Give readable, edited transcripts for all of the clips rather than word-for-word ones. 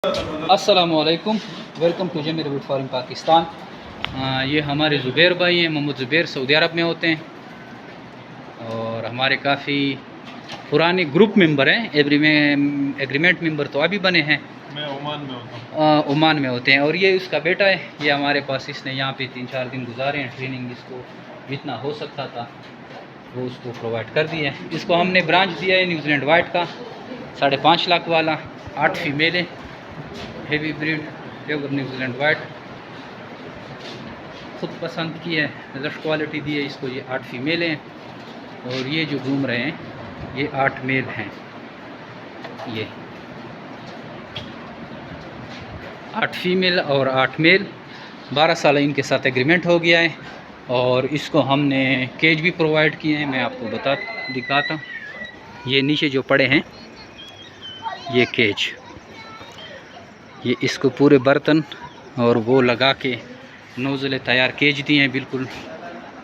अस्सलामुअलैकुम, welcome to Jamir wood farm Pakistan. ये हमारे ज़ुबैर भाई हैं, मोहम्मद ज़ुबैर सऊदी अरब में होते हैं और हमारे काफ़ी पुराने ग्रुप मेंबर हैं। एग्रीमेंट मेंबर तो अभी बने हैं। मैं ओमान में होता हूँ। ओमान में होते हैं और ये उसका बेटा है। ये हमारे पास इसने यहाँ पे 3-4 दिन गुजारे हैं। ट्रेनिंग इसको जितना हो सकता था वो उसको प्रोवाइड कर दिया है। इसको हमने ब्रांच दिया है न्यूजीलैंड वाइट का 5.5 लाख वाला। 8 फीमेल है, heavy breed pure New Zealand white. खुद पसंद की है, रिजल्ट क्वालिटी दी है इसको। ये 8 फीमेल हैं और ये जो घूम रहे हैं ये 8 मेल हैं। ये 8 फीमेल और 8 मेल। 12 साल इनके साथ एग्रीमेंट हो गया है और इसको हमने केज भी प्रोवाइड किए हैं। मैं आपको दिखाता। ये नीचे जो पड़े हैं ये केज, ये इसको पूरे बर्तन और वो लगा के नोज़लें तैयार केज दिए हैं, बिल्कुल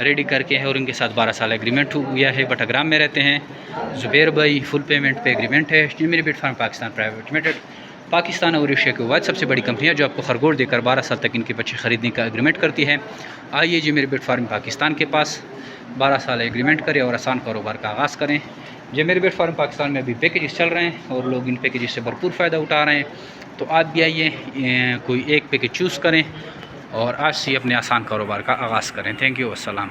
रेडी करके है। और इनके साथ 12 साल एग्रीमेंट हुआ है। बटाग्राम में रहते हैं ज़ुबैर भाई। फुल पेमेंट पे एग्रीमेंट है। Jamir wood farm Pakistan private limited, Pakistan और एशिया के बाद सबसे बड़ी कंपनी है जो आपको खरगोश देकर 12 साल तक इनके बच्चे ख़रीदने का एग्रीमेंट करती है। आइए जेमिर वुड फार्म पाकिस्तान के पास 12 साल एग्रीमेंट करें और आसान कारोबार का आगाज़ करें। जेमिर वुड फार्म पाकिस्तान में अभी पैकेजेस चल रहे हैं और लोग इन पैकेजेस से भरपूर फ़ायदा उठा रहे हैं। तो आप भी आइए, कोई एक पैकेज चूज़ करें और आज से अपने आसान कारोबार का आगाज़ करें। थैंक यू, अस्सलाम।